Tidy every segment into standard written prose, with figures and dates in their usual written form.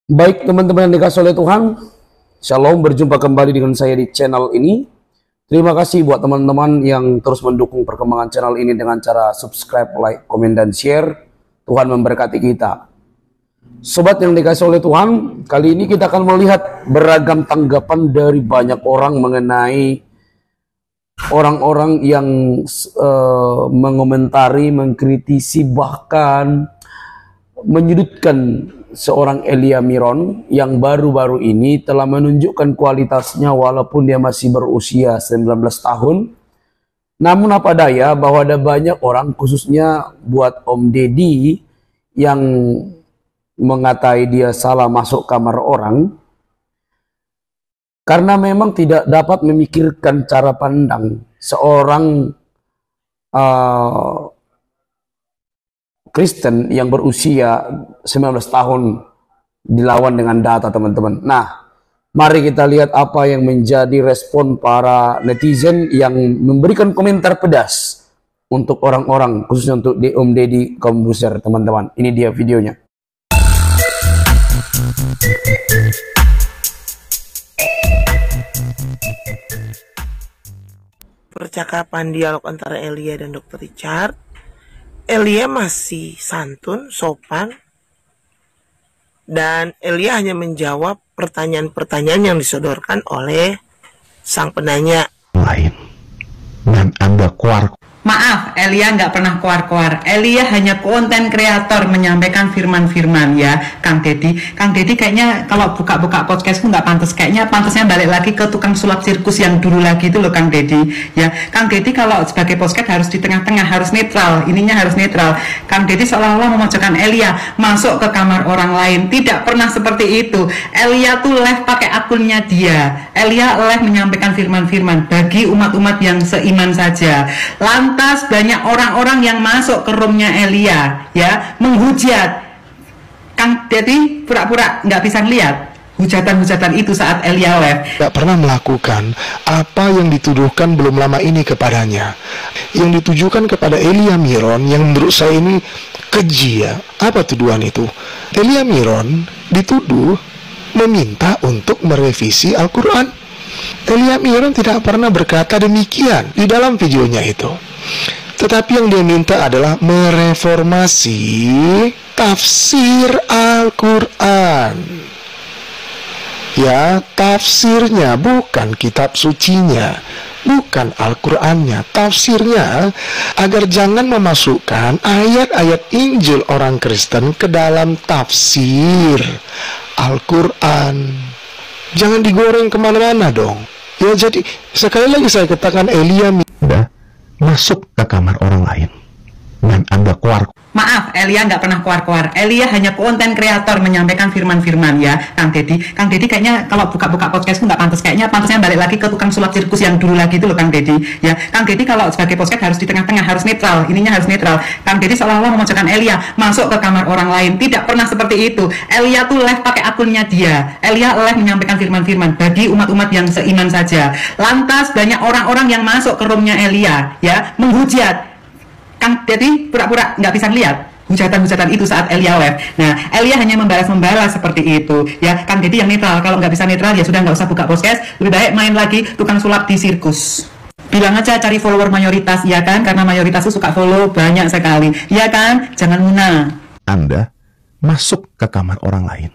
Baik teman-teman yang dikasih oleh Tuhan, Shalom, berjumpa kembali dengan saya di channel ini. Terima kasih buat teman-teman yang terus mendukung perkembangan channel ini dengan cara subscribe, like, komen, dan share. Tuhan memberkati kita. Sobat yang dikasih oleh Tuhan, kali ini kita akan melihat beragam tanggapan dari banyak orang mengenai orang-orang yang mengomentari, mengkritisi, bahkan menyudutkan seorang Elia Miron yang baru-baru ini telah menunjukkan kualitasnya walaupun dia masih berusia 19 tahun. Namun apa daya bahwa ada banyak orang, khususnya buat Om Deddy, yang mengatai dia salah masuk kamar orang karena memang tidak dapat memikirkan cara pandang seorang Kristen yang berusia 19 tahun dilawan dengan data, teman-teman. Nah, mari kita lihat apa yang menjadi respon para netizen yang memberikan komentar pedas untuk orang-orang, khususnya untuk Om Deddy Corbuzier, teman-teman. Ini dia videonya. Percakapan dialog antara Elia dan Dr. Richard. Elia masih santun, sopan, dan Elia hanya menjawab pertanyaan-pertanyaan yang disodorkan oleh sang penanya. Lain dan Anda keluar. Maaf, Elia nggak pernah keluar-keluar. Elia hanya konten kreator menyampaikan firman-firman ya, Kang Deddy. Kang Deddy kayaknya kalau buka-buka podcastku nggak pantas. Kayaknya pantasnya balik lagi ke tukang sulap sirkus yang dulu lagi itu loh, Kang Deddy. Ya, Kang Deddy kalau sebagai podcast harus di tengah-tengah, harus netral. Ininya harus netral. Kang Deddy seolah-olah memojokkan Elia masuk ke kamar orang lain. Tidak pernah seperti itu. Elia tuh live pakai akunnya dia. Elia live menyampaikan firman-firman bagi umat-umat yang seiman saja. Lantas banyak orang-orang yang masuk ke roomnya Elia ya, menghujat. Kang Deddy pura-pura nggak bisa lihat hujatan-hujatan itu saat Elia live. Tidak pernah melakukan apa yang dituduhkan belum lama ini kepadanya, yang ditujukan kepada Elia Miron, yang menurut saya ini keji ya. Apa tuduhan itu? Elia Miron dituduh meminta untuk merevisi Al-Quran. Elia Miron tidak pernah berkata demikian di dalam videonya itu. Tetapi yang dia minta adalah mereformasi tafsir Al-Quran. Ya, tafsirnya, bukan kitab sucinya, bukan Al-Qurannya, tafsirnya, agar jangan memasukkan ayat-ayat Injil orang Kristen ke dalam tafsir Al-Quran. Jangan digoreng kemana-mana dong. Ya, jadi sekali lagi saya katakan, Elia udah masuk ke kamar orang lain dan Anda keluar. Maaf, Elia nggak pernah keluar-keluar. Elia hanya konten kreator menyampaikan firman-firman ya, Kang Deddy. Kang Deddy kayaknya kalau buka-buka podcastku nggak pantas. Kayaknya pantasnya balik lagi ke tukang sulap sirkus yang dulu lagi itu loh, Kang Deddy. Ya, Kang Deddy kalau sebagai podcast harus di tengah-tengah, harus netral. Ininya harus netral. Kang Deddy seolah-olah memojokkan Elia masuk ke kamar orang lain. Tidak pernah seperti itu. Elia tuh live pakai akunnya dia. Elia live menyampaikan firman-firman bagi umat-umat yang seiman saja. Lantas banyak orang-orang yang masuk ke roomnya Elia ya, menghujat. Kang Deddy pura-pura nggak bisa lihat hujatan-hujatan itu saat Elia live. Nah, Elia hanya membalas seperti itu ya. Kang Deddy yang netral. Kalau nggak bisa netral ya sudah, nggak usah buka podcast. Lebih baik main lagi tukang sulap di sirkus. Bilang aja cari follower mayoritas ya kan, karena mayoritas itu suka follow banyak sekali ya kan. Jangan muna. Anda masuk ke kamar orang lain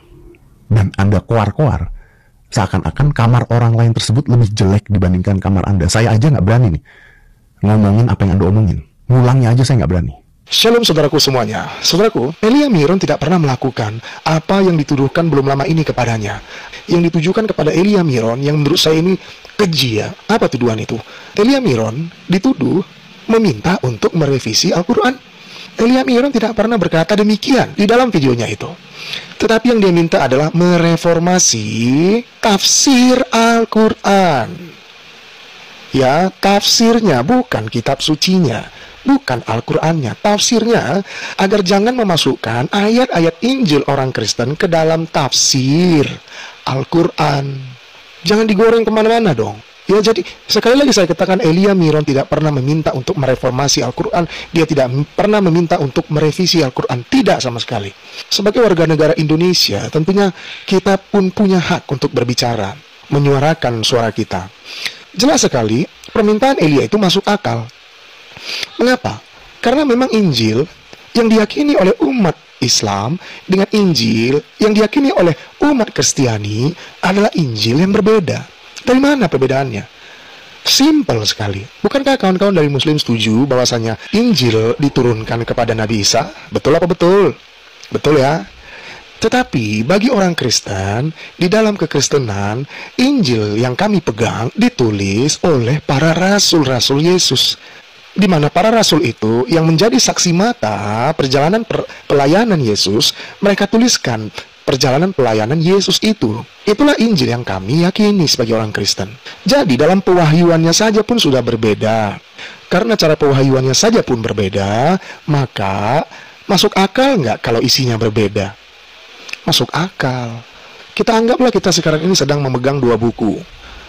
dan Anda keluar-keluar, seakan-akan kamar orang lain tersebut lebih jelek dibandingkan kamar Anda. Saya aja nggak berani nih ngomongin apa yang Anda omongin. Ngulangnya aja saya nggak berani. Shalom saudaraku semuanya. Saudaraku, Elia Miron tidak pernah melakukan apa yang dituduhkan belum lama ini kepadanya, yang ditujukan kepada Elia Miron, yang menurut saya ini keji ya. Apa tuduhan itu? Elia Miron dituduh meminta untuk merevisi Al-Quran. Elia Miron tidak pernah berkata demikian di dalam videonya itu. Tetapi yang dia minta adalah mereformasi tafsir Al-Quran. Ya, tafsirnya, bukan kitab sucinya, bukan Al-Qurannya, tafsirnya, agar jangan memasukkan ayat-ayat Injil orang Kristen ke dalam tafsir Al-Quran. Jangan digoreng kemana-mana dong. Ya, jadi sekali lagi saya katakan, Elia Miron tidak pernah meminta untuk mereformasi Al-Quran. Dia tidak pernah meminta untuk merevisi Al-Quran. Tidak sama sekali. Sebagai warga negara Indonesia, tentunya kita pun punya hak untuk berbicara, menyuarakan suara kita. Jelas sekali, permintaan Elia itu masuk akal. Mengapa? Karena memang Injil yang diyakini oleh umat Islam dengan Injil yang diyakini oleh umat Kristiani adalah Injil yang berbeda. Dari mana perbedaannya? Simpel sekali. Bukankah kawan-kawan dari Muslim setuju bahwasanya Injil diturunkan kepada Nabi Isa? Betul apa betul? Betul ya? Tetapi bagi orang Kristen, di dalam kekristenan, Injil yang kami pegang ditulis oleh para rasul-rasul Yesus. Di mana para rasul itu yang menjadi saksi mata perjalanan pelayanan Yesus, mereka tuliskan perjalanan pelayanan Yesus itu. Itulah Injil yang kami yakini sebagai orang Kristen. Jadi dalam pewahyuannya saja pun sudah berbeda. Karena cara pewahyuannya saja pun berbeda, maka masuk akal nggak kalau isinya berbeda? Masuk akal. Kita anggaplah kita sekarang ini sedang memegang dua buku.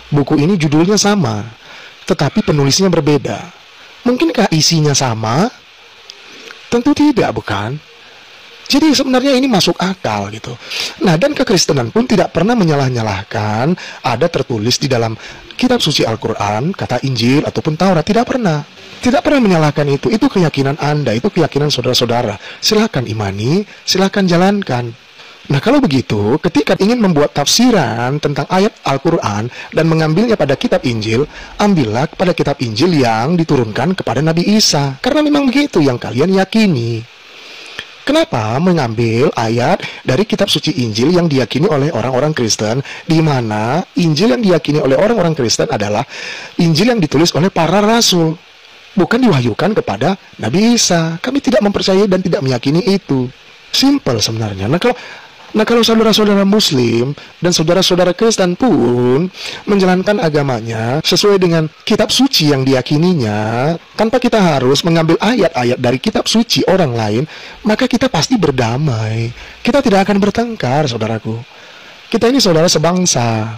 Buku ini judulnya sama, tetapi penulisnya berbeda. Mungkinkah isinya sama? Tentu tidak, bukan? Jadi sebenarnya ini masuk akal gitu. Nah, dan kekristenan pun tidak pernah menyalah-nyalahkan ada tertulis di dalam kitab suci Al-Quran kata Injil ataupun Taurat. Tidak pernah. Tidak pernah menyalahkan itu. Itu keyakinan Anda, itu keyakinan saudara-saudara. Silakan imani, silakan jalankan. Nah, kalau begitu, ketika ingin membuat tafsiran tentang ayat Al-Quran dan mengambilnya pada kitab Injil, ambillah pada kitab Injil yang diturunkan kepada Nabi Isa. Karena memang begitu yang kalian yakini. Kenapa mengambil ayat dari kitab suci Injil yang diyakini oleh orang-orang Kristen, di mana Injil yang diyakini oleh orang-orang Kristen adalah Injil yang ditulis oleh para rasul, bukan diwahyukan kepada Nabi Isa. Kami tidak mempercayai dan tidak meyakini itu. Simple sebenarnya. Nah kalau saudara-saudara Muslim dan saudara-saudara Kristen pun menjalankan agamanya sesuai dengan kitab suci yang diyakininya, tanpa kita harus mengambil ayat-ayat dari kitab suci orang lain, maka kita pasti berdamai. Kita tidak akan bertengkar, saudaraku. Kita ini saudara sebangsa.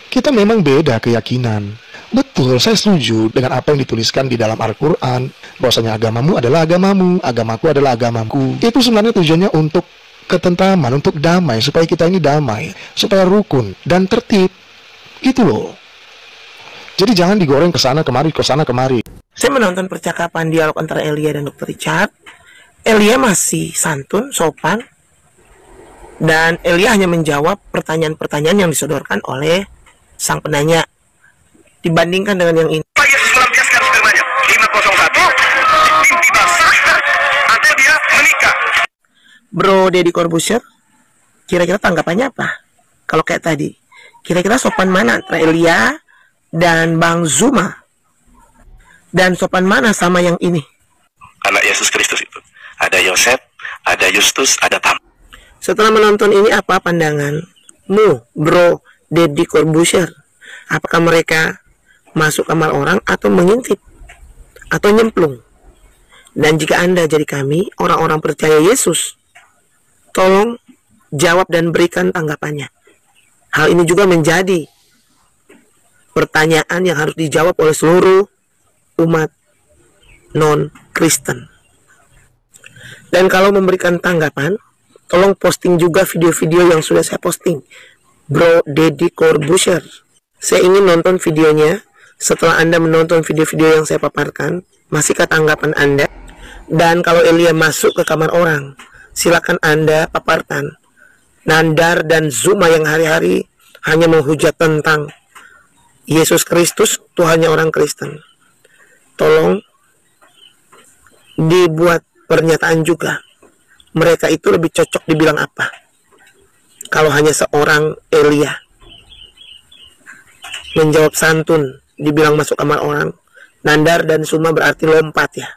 Kita memang beda keyakinan. Betul, saya setuju dengan apa yang dituliskan di dalam Al-Quran, bahwasanya agamamu adalah agamamu, agamaku adalah agamaku. Itu sebenarnya tujuannya untuk ketentraman, untuk damai, supaya kita ini damai, supaya rukun dan tertib. Gitu loh. Jadi jangan digoreng ke sana kemari, ke sana kemari. Saya menonton percakapan dialog antara Elia dan Dr. Richard. Elia masih santun, sopan, dan Elia hanya menjawab pertanyaan-pertanyaan yang disodorkan oleh sang penanya. Dibandingkan dengan yang ini. Pak Yesus melampiaskan firman-Nya 501, mimpi basah atau dia menikah. Bro Deddy Corbuzier, kira-kira tanggapannya apa? Kalau kayak tadi, kira-kira sopan mana antara Elia dan Bang Zuma? Dan sopan mana sama yang ini? Anak Yesus Kristus itu. Ada Yosef, ada Justus, ada Tam. Setelah menonton ini, apa pandanganmu, Bro Deddy Corbuzier? Apakah mereka masuk kamar orang atau mengintip? Atau nyemplung? Dan jika Anda jadi kami, orang-orang percaya Yesus, tolong jawab dan berikan tanggapannya. Hal ini juga menjadi pertanyaan yang harus dijawab oleh seluruh umat non-Kristen. Dan kalau memberikan tanggapan, tolong posting juga video-video yang sudah saya posting. Bro Deddy Corbuzier, saya ingin nonton videonya. Setelah Anda menonton video-video yang saya paparkan, masihkah tanggapan Anda? Dan kalau Elia masuk ke kamar orang, silakan Anda paparkan. Nandar dan Zuma yang hari-hari hanya menghujat tentang Yesus Kristus, Tuhannya orang Kristen. Tolong dibuat pernyataan juga. Mereka itu lebih cocok dibilang apa? Kalau hanya seorang Elia menjawab santun, dibilang masuk kamar orang, Nandar dan Zuma berarti lompat ya.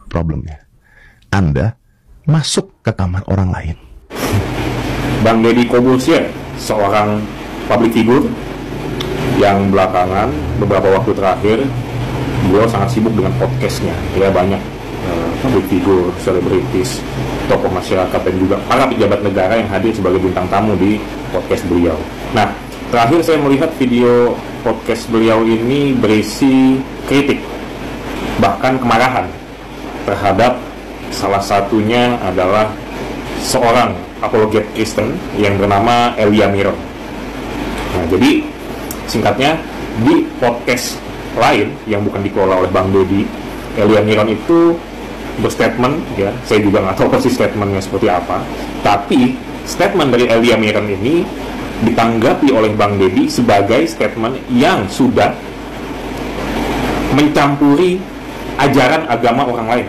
Problemnya, Anda masuk ke kamar orang lain. Bang Deddy Corbuzier, seorang public figure yang belakangan beberapa waktu terakhir beliau sangat sibuk dengan podcastnya. Ya, banyak public figure, selebritis, tokoh masyarakat dan juga para pejabat negara yang hadir sebagai bintang tamu di podcast beliau. Nah, terakhir saya melihat video podcast beliau ini berisi kritik, bahkan kemarahan terhadap salah satunya adalah seorang apologet Kristen yang bernama Elia Miron. Nah, jadi singkatnya, di podcast lain yang bukan dikelola oleh Bang Deddy, Elia Miron itu berstatement, ya, saya juga nggak tahu persis statementnya seperti apa, tapi statement dari Elia Miron ini ditanggapi oleh Bang Deddy sebagai statement yang sudah mencampuri ajaran agama orang lain.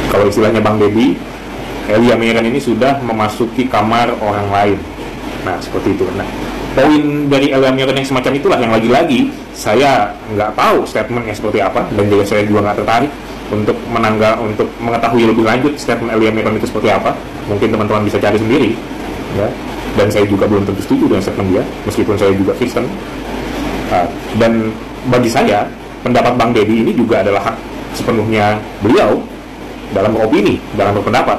Kalau istilahnya Bang Deddy, Elia Miron ini sudah memasuki kamar orang lain. Nah, seperti itu. Nah, poin dari Elia Miron yang semacam itulah yang lagi-lagi saya nggak tahu statementnya seperti apa, dan juga saya juga nggak tertarik untuk mengetahui lebih lanjut statement Elia Miron itu seperti apa. Mungkin teman-teman bisa cari sendiri, ya. Dan saya juga belum tentu setuju dengan statement dia, meskipun saya juga Kristen. Dan bagi saya, pendapat Bang Deddy ini juga adalah hak sepenuhnya beliau dalam beropini, dalam berpendapat,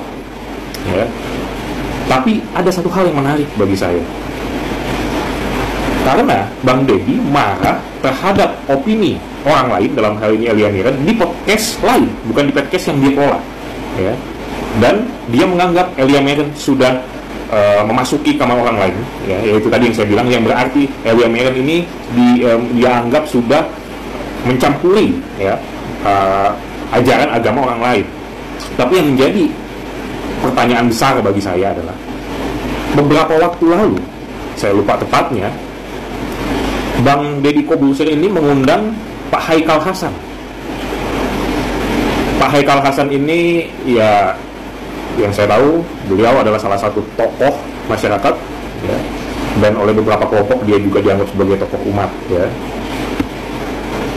ya. Tapi ada satu hal yang menarik bagi saya, karena Bang Deddy marah terhadap opini orang lain, dalam hal ini Elia Miron, di podcast lain, bukan di podcast yang dia kelola, ya. Dan dia menganggap Elia Miron sudah memasuki kamar orang lain, ya, yaitu tadi yang saya bilang, yang berarti Elia Miron ini dianggap sudah mencampuri, ya, ajaran agama orang lain. Tapi yang menjadi pertanyaan besar bagi saya adalah, beberapa waktu lalu, saya lupa tepatnya, Bang Deddy Corbuzier ini mengundang Pak Haikal Hasan. Pak Haikal Hasan ini, ya, yang saya tahu, beliau adalah salah satu tokoh masyarakat, ya, dan oleh beberapa kelompok dia juga dianggap sebagai tokoh umat, ya.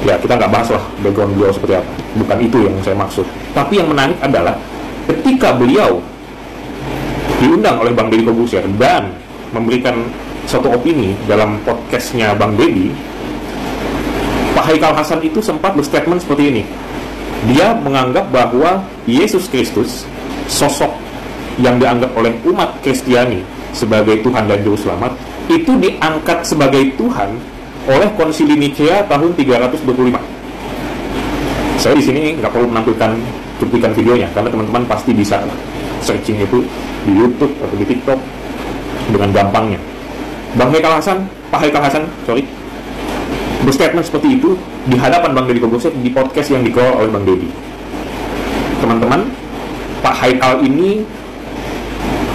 Ya, kita nggak bahas lah background beliau seperti apa, bukan itu yang saya maksud. Tapi yang menarik adalah ketika beliau diundang oleh Bang Deddy Corbuzier dan memberikan suatu opini dalam podcastnya Bang Deddy, Pak Haikal Hasan itu sempat berstatement seperti ini. Dia menganggap bahwa Yesus Kristus, sosok yang dianggap oleh umat Kristiani sebagai Tuhan dan Juru Selamat, itu diangkat sebagai Tuhan oleh Konsili Nicea tahun 325. Saya di sini nggak perlu menampilkan cuplikan videonya, karena teman-teman pasti bisa searching itu di YouTube atau di TikTok dengan gampangnya. Pak Haikal Hasan, berstatement seperti itu di hadapan Bang Deddy Corbuzier di podcast yang dikelola oleh Bang Deddy. Teman-teman, Pak Haikal ini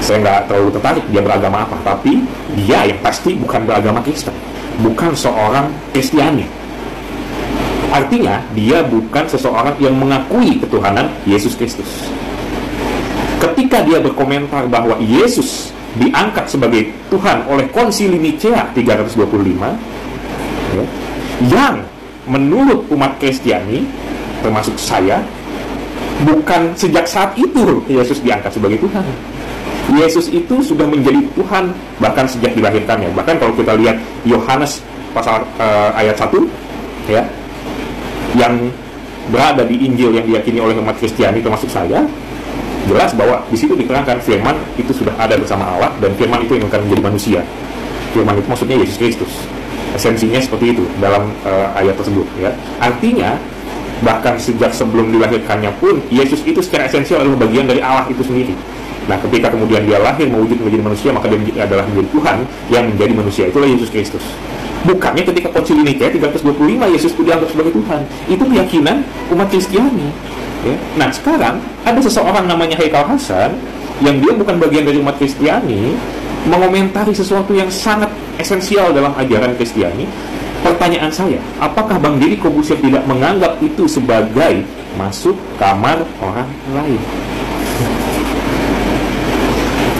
saya nggak terlalu tertarik dia beragama apa, tapi dia yang pasti bukan beragama Kristen, bukan seorang Kristiani. Artinya dia bukan seseorang yang mengakui ketuhanan Yesus Kristus. Ketika dia berkomentar bahwa Yesus diangkat sebagai Tuhan oleh Konsili Nicea 325, ya, yang menurut umat Kristiani termasuk saya, bukan sejak saat itu Yesus diangkat sebagai Tuhan. Yesus itu sudah menjadi Tuhan bahkan sejak dilahirkannya. Bahkan kalau kita lihat Yohanes pasal ayat 1, ya, yang berada di Injil yang diyakini oleh umat Kristiani termasuk saya, jelas bahwa di situ diterangkan firman itu sudah ada bersama Allah, dan firman itu yang akan menjadi manusia. Firman itu maksudnya Yesus Kristus. Esensinya seperti itu dalam ayat tersebut, ya. Artinya bahkan sejak sebelum dilahirkannya pun Yesus itu secara esensial adalah bagian dari Allah itu sendiri. Nah, ketika kemudian dia lahir mewujud menjadi manusia, maka dia adalah menjadi Tuhan yang menjadi manusia. Itulah Yesus Kristus. Bukannya ketika Konsili Nicea 325 Yesus itu dianggap sebagai Tuhan. Itu keyakinan umat Kristiani, ya. Nah, sekarang ada seseorang namanya Haikal Hasan yang dia bukan bagian dari umat Kristiani, mengomentari sesuatu yang sangat esensial dalam ajaran Kristiani. Pertanyaan saya, apakah Bang Deddy Corbuzier tidak menganggap itu sebagai masuk kamar orang lain?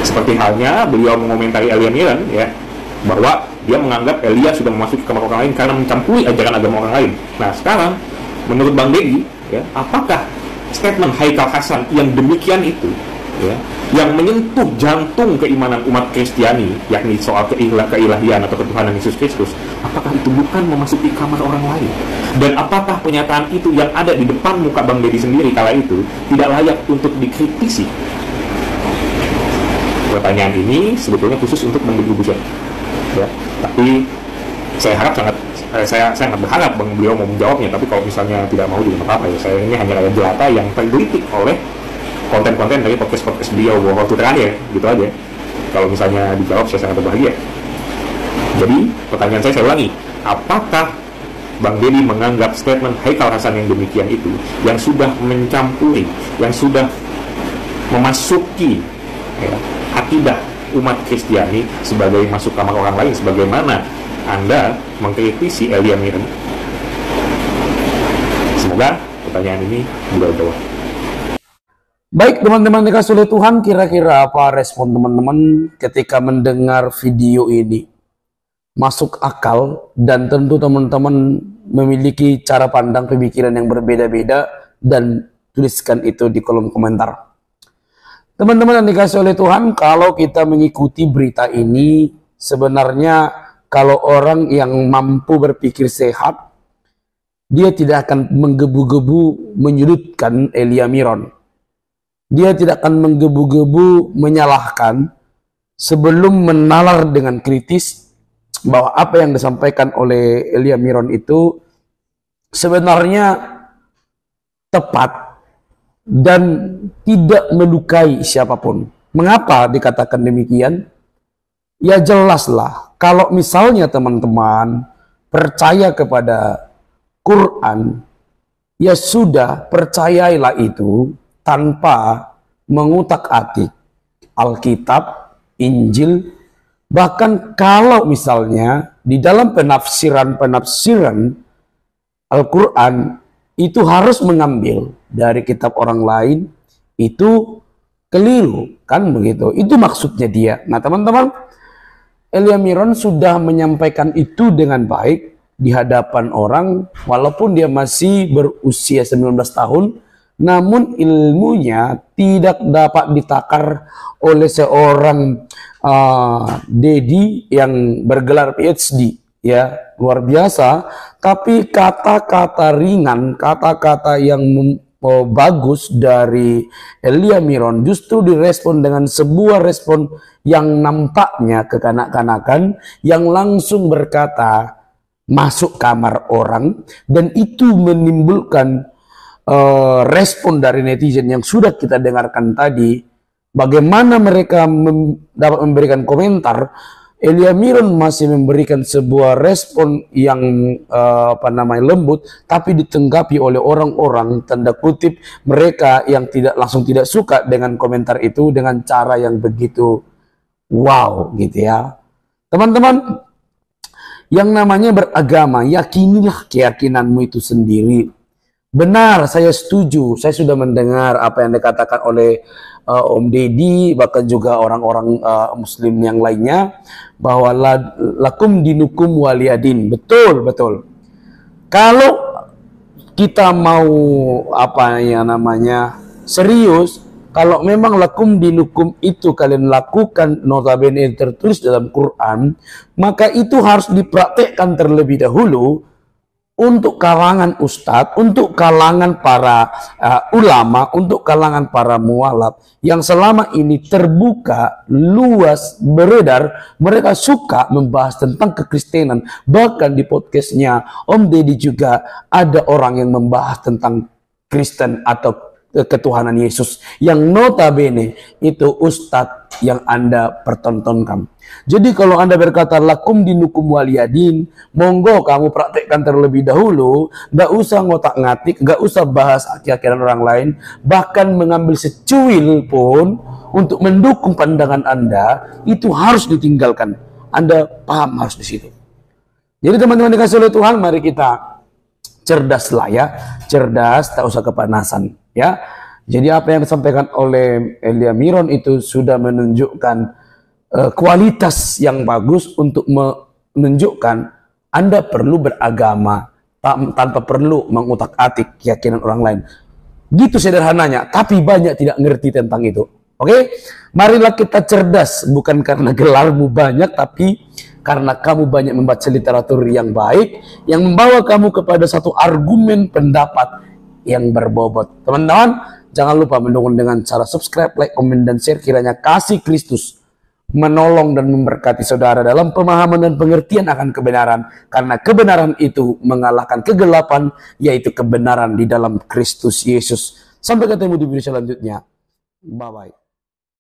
Seperti halnya beliau mengomentari Elia Miron, ya, bahwa dia menganggap Elia sudah memasuki kamar orang lain karena mencampuri ajaran agama orang lain. Nah, sekarang menurut Bang Deddy, ya, apakah statement Haikal Hasan yang demikian itu, ya, yang menyentuh jantung keimanan umat Kristiani, yakni soal keilahian atau ketuhanan Yesus Kristus, apakah itu bukan memasuki kamar orang lain? Dan apakah pernyataan itu yang ada di depan muka Bang Deddy sendiri kala itu tidak layak untuk dikritisi? Pertanyaan ini sebetulnya khusus untuk Bang Deddy Corbuzier. ya. Tapi saya harap saya sangat berharap Bang beliau mau menjawabnya. Tapi kalau misalnya tidak mau juga nggak apa-apa ya. Saya ini hanya rakyat jelata yang tergelitik oleh konten-konten dari podcast beliau waktu terakhir, gitu aja. Kalau misalnya dijawab, saya sangat berbahagia. Jadi pertanyaan saya ulangi, apakah Bang Deddy menganggap statement Haikal Hasan yang demikian itu, yang sudah mencampuri, yang sudah memasuki ya, akidah umat Kristiani sebagai masuk kamar orang lain, sebagaimana Anda mengkritisi Elia Miron? Semoga pertanyaan ini dijawab. Baik teman-teman dikasih oleh Tuhan, kira-kira apa respon teman-teman ketika mendengar video ini? Masuk akal, dan tentu teman-teman memiliki cara pandang pemikiran yang berbeda-beda, dan tuliskan itu di kolom komentar. Teman-teman yang dikasih oleh Tuhan, kalau kita mengikuti berita ini, sebenarnya kalau orang yang mampu berpikir sehat, dia tidak akan menggebu-gebu menyudutkan Elia Miron. Dia tidak akan menggebu-gebu menyalahkan sebelum menalar dengan kritis bahwa apa yang disampaikan oleh Elia Miron itu sebenarnya tepat dan tidak melukai siapapun. Mengapa dikatakan demikian? Ya jelaslah, kalau misalnya teman-teman percaya kepada Quran, ya sudah, percayailah itu tanpa mengutak-atik Alkitab, Injil. Bahkan kalau misalnya di dalam penafsiran Al-Quran itu harus mengambil dari kitab orang lain, itu keliru, kan begitu. Itu maksudnya dia. Nah teman-teman, Elia Miron sudah menyampaikan itu dengan baik di hadapan orang, walaupun dia masih berusia 19 tahun, namun ilmunya tidak dapat ditakar oleh seorang Deddy yang bergelar PhD, ya luar biasa. Tapi kata-kata ringan, kata-kata yang bagus dari Elia Miron justru direspon dengan sebuah respon yang nampaknya kekanak-kanakan, yang langsung berkata masuk kamar orang, dan itu menimbulkan respon dari netizen yang sudah kita dengarkan tadi. Bagaimana mereka dapat memberikan komentar, Elia Miron masih memberikan sebuah respon yang lembut, tapi ditanggapi oleh orang-orang tanda kutip mereka yang langsung tidak suka dengan komentar itu dengan cara yang begitu wow gitu ya. Teman-teman, yang namanya beragama, yakinilah keyakinanmu itu sendiri. Benar, saya setuju. Saya sudah mendengar apa yang dikatakan oleh Om Deddy, bahkan juga orang-orang Muslim yang lainnya, bahwa lakum dinukum waliyadin. Betul, betul. Kalau kita mau serius, kalau memang lakum dinukum itu kalian lakukan, notabene tertulis dalam Quran, maka itu harus dipraktekkan terlebih dahulu untuk kalangan ustadz, untuk kalangan para ulama, untuk kalangan para mualaf yang selama ini terbuka, luas, beredar. Mereka suka membahas tentang kekristenan. Bahkan di podcastnya Om Deddy juga ada orang yang membahas tentang Kristen atau ketuhanan Yesus, yang notabene itu ustadz yang Anda pertontonkan. Jadi kalau Anda berkata lakum dinukum waliyadin, monggo kamu praktekkan terlebih dahulu, gak usah ngotak-ngatik, gak usah bahas keyakinan orang lain, bahkan mengambil secuil pun untuk mendukung pandangan Anda, itu harus ditinggalkan. Anda paham harus di situ. Jadi teman-teman dikasih oleh Tuhan, mari kita cerdaslah ya, cerdas, tak usah kepanasan ya. Jadi apa yang disampaikan oleh Elia Miron itu sudah menunjukkan kualitas yang bagus untuk menunjukkan Anda perlu beragama tanpa perlu mengutak-atik keyakinan orang lain. Gitu sederhananya, tapi banyak tidak ngerti tentang itu. Oke? Marilah kita cerdas, bukan karena gelarmu banyak, tapi karena kamu banyak membaca literatur yang baik, yang membawa kamu kepada satu argumen pendapat yang berbobot. Teman-teman, jangan lupa mendukung dengan cara subscribe, like, komen, dan share. Kiranya kasih Kristus menolong dan memberkati saudara dalam pemahaman dan pengertian akan kebenaran, karena kebenaran itu mengalahkan kegelapan, yaitu kebenaran di dalam Kristus Yesus. Sampai ketemu di video selanjutnya. Bye-bye.